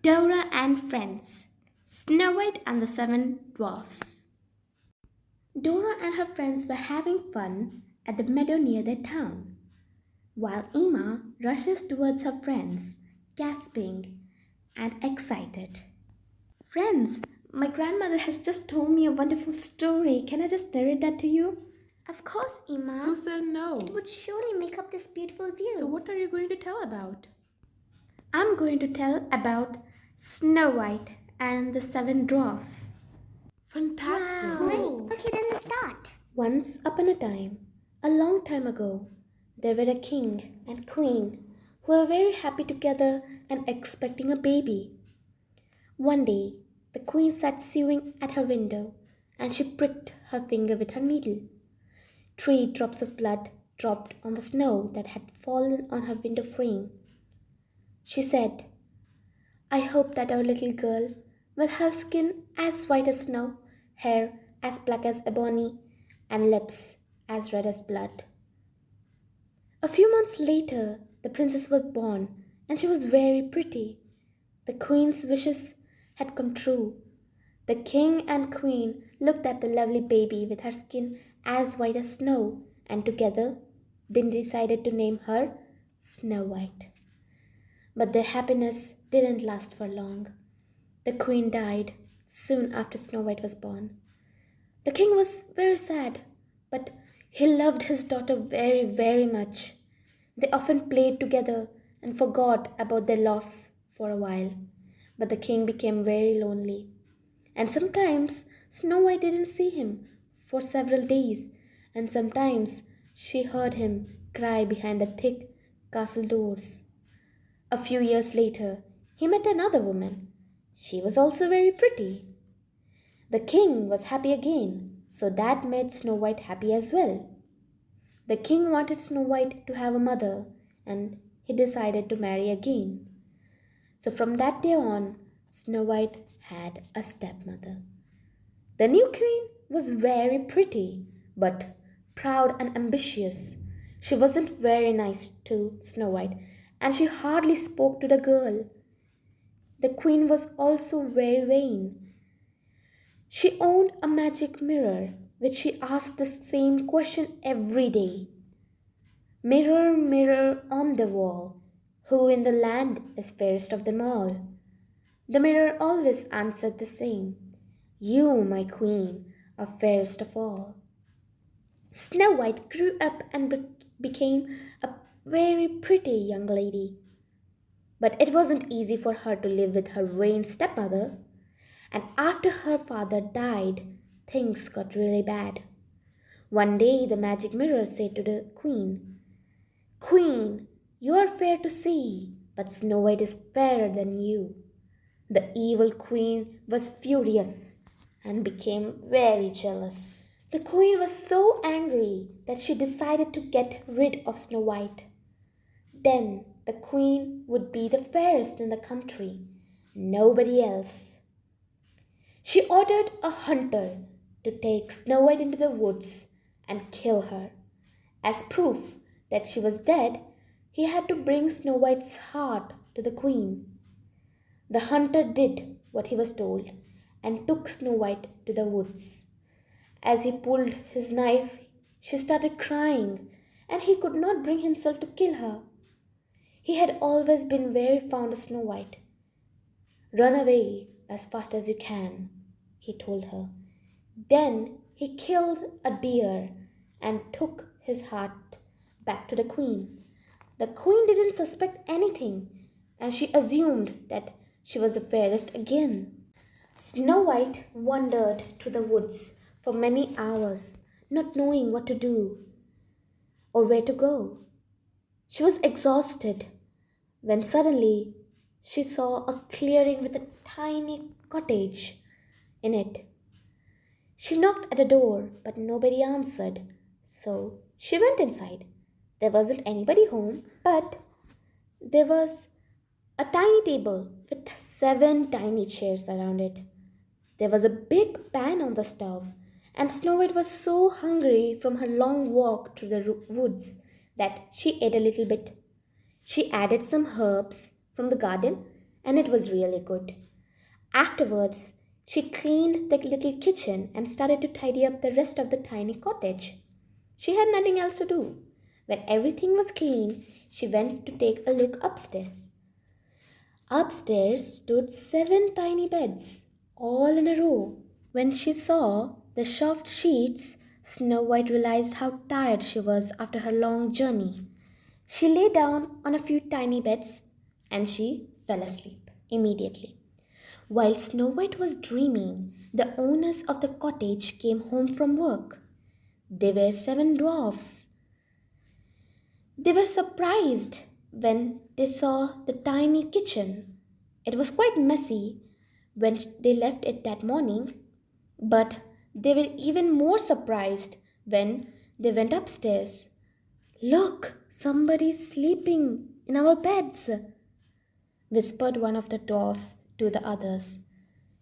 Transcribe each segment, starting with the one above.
Dora and Friends, Snow White and the Seven Dwarfs. Dora and her friends were having fun at the meadow near their town, while Emma rushes towards her friends, gasping and excited. Friends, my grandmother has just told me a wonderful story. Can I just narrate that to you? Of course, Emma. Who said no? It would surely make up this beautiful view. So, what are you going to tell about? I'm going to tell about Snow White and the Seven Dwarfs. Fantastic! Wow. Great. Okay, then let's start. Once upon a time, a long time ago, there were a king and queen who were very happy together and expecting a baby. One day, the queen sat sewing at her window and she pricked her finger with her needle. 3 drops of blood dropped on the snow that had fallen on her window frame. She said, I hope that our little girl will have skin as white as snow, hair as black as ebony, and lips as red as blood. A few months later, the princess was born, and she was very pretty. The queen's wishes had come true. The king and queen looked at the lovely baby with her skin as white as snow, and together they decided to name her Snow White. But their happiness didn't last for long. The queen died soon after Snow White was born. The king was very sad, but he loved his daughter very, very much. They often played together and forgot about their loss for a while. But the king became very lonely. And sometimes Snow White didn't see him for several days, and sometimes she heard him cry behind the thick castle doors. A few years later, he met another woman. She was also very pretty. The king was happy again, so that made Snow White happy as well. The king wanted Snow White to have a mother, and he decided to marry again. So from that day on, Snow White had a stepmother. The new queen was very pretty, but proud and ambitious. She wasn't very nice to Snow White, and she hardly spoke to the girl. The queen was also very vain. She owned a magic mirror, which she asked the same question every day. Mirror, mirror on the wall, who in the land is fairest of them all? The mirror always answered the same, You, my queen, are fairest of all. Snow White grew up and became a very pretty young lady. But it wasn't easy for her to live with her vain stepmother, and after her father died, things got really bad. One day the magic mirror said to the queen, Queen, you are fair to see, but Snow White is fairer than you. The evil queen was furious and became very jealous. The queen was so angry that she decided to get rid of Snow White. Then the queen would be the fairest in the country, nobody else. She ordered a hunter to take Snow White into the woods and kill her. As proof that she was dead, he had to bring Snow White's heart to the queen. The hunter did what he was told and took Snow White to the woods. As he pulled his knife, she started crying, and he could not bring himself to kill her. He had always been very fond of Snow White. Run away as fast as you can, he told her. Then he killed a deer and took his heart back to the queen. The queen didn't suspect anything, and she assumed that she was the fairest again. Snow White wandered through the woods for many hours, not knowing what to do or where to go. She was exhausted when suddenly she saw a clearing with a tiny cottage in it. She knocked at the door, but nobody answered, so she went inside. There wasn't anybody home, but there was a tiny table with 7 tiny chairs around it. There was a big pan on the stove, and Snow White was so hungry from her long walk through the woods that she ate a little bit. She added some herbs from the garden and it was really good. Afterwards, she cleaned the little kitchen and started to tidy up the rest of the tiny cottage. She had nothing else to do. When everything was clean, she went to take a look upstairs. Upstairs stood 7 tiny beds, all in a row. When she saw the soft sheets, Snow White realized how tired she was after her long journey. She lay down on a few tiny beds and she fell asleep immediately. While Snow White was dreaming, the owners of the cottage came home from work. They were 7 dwarfs. They were surprised when they saw the tiny kitchen. It was quite messy when they left it that morning, but they were even more surprised when they went upstairs. Look, somebody's sleeping in our beds, whispered one of the dwarfs to the others.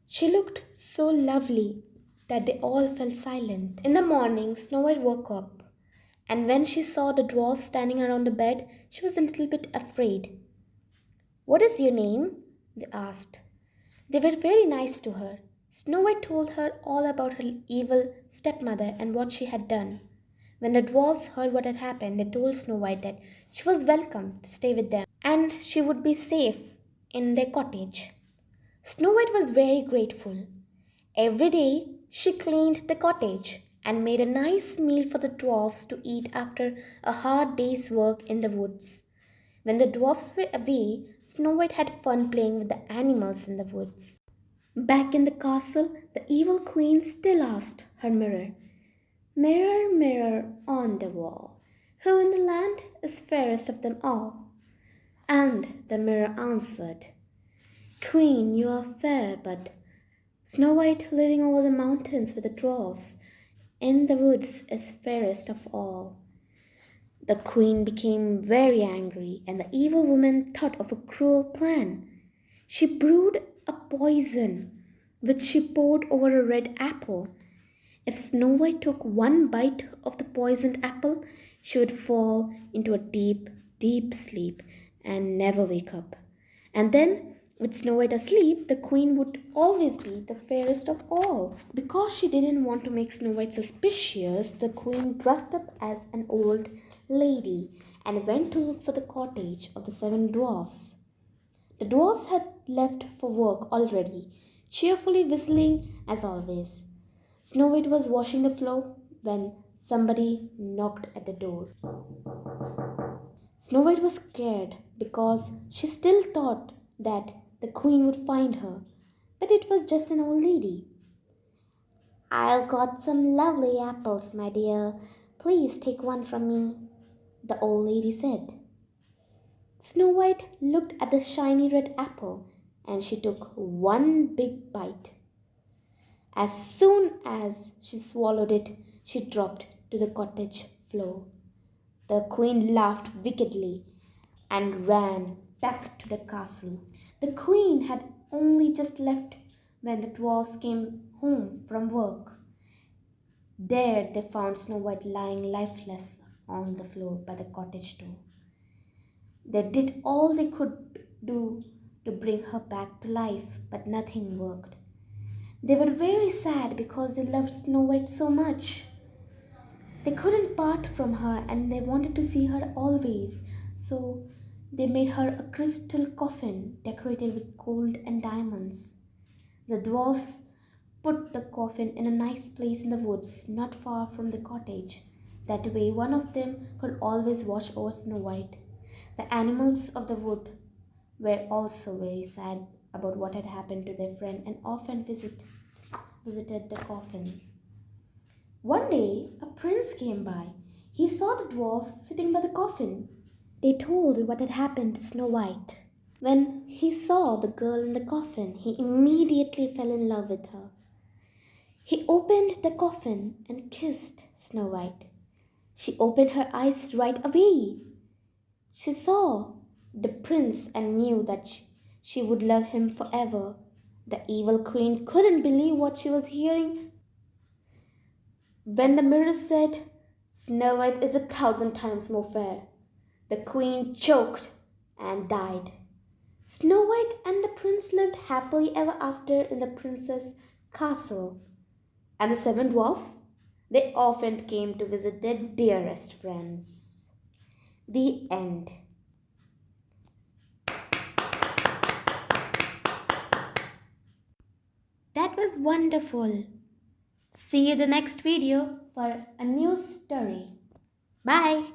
She looked so lovely that they all fell silent. In the morning, Snow White woke up, and when she saw the dwarfs standing around the bed, she was a little bit afraid. What is your name? They asked. They were very nice to her. Snow White told her all about her evil stepmother and what she had done. When the dwarfs heard what had happened, they told Snow White that she was welcome to stay with them and she would be safe in their cottage. Snow White was very grateful. Every day she cleaned the cottage and made a nice meal for the dwarfs to eat after a hard day's work in the woods. When the dwarfs were away, Snow White had fun playing with the animals in the woods. Back in the castle, the evil queen still asked her mirror, Mirror, mirror on the wall, who in the land is fairest of them all? And the mirror answered, Queen, you are fair, but Snow White living over the mountains with the dwarfs in the woods is fairest of all. The queen became very angry, and the evil woman thought of a cruel plan. She brewed a poison which she poured over a red apple. If Snow White took one bite of the poisoned apple, she would fall into a deep, deep sleep and never wake up. And then, with Snow White asleep, the queen would always be the fairest of all. Because she didn't want to make Snow White suspicious, the queen dressed up as an old lady and went to look for the cottage of the 7 dwarfs. The dwarfs had left for work already, cheerfully whistling as always. Snow White was washing the floor when somebody knocked at the door. Snow White was scared because she still thought that the queen would find her, but it was just an old lady. I've got some lovely apples, my dear. Please take one from me, the old lady said. Snow White looked at the shiny red apple and she took one big bite. As soon as she swallowed it, she dropped to the cottage floor. The queen laughed wickedly and ran back to the castle. The queen had only just left when the dwarfs came home from work. There they found Snow White lying lifeless on the floor by the cottage door. They did all they could do to bring her back to life, but nothing worked. They were very sad because they loved Snow White so much. They couldn't part from her and they wanted to see her always, so they made her a crystal coffin decorated with gold and diamonds. The dwarfs put the coffin in a nice place in the woods, not far from the cottage. That way, one of them could always watch over Snow White. The animals of the wood were also very sad about what had happened to their friend and often visited the coffin. One day, a prince came by. He saw the dwarfs sitting by the coffin. They told what had happened to Snow White. When he saw the girl in the coffin, he immediately fell in love with her. He opened the coffin and kissed Snow White. She opened her eyes right away. She saw the prince and knew that she would love him forever. The evil queen couldn't believe what she was hearing. When the mirror said, Snow White is 1,000 times more fair, the queen choked and died. Snow White and the prince lived happily ever after in the princess' castle. And the seven dwarfs? They often came to visit their dearest friends. The end. That was wonderful. See you the next video for a new story. Bye.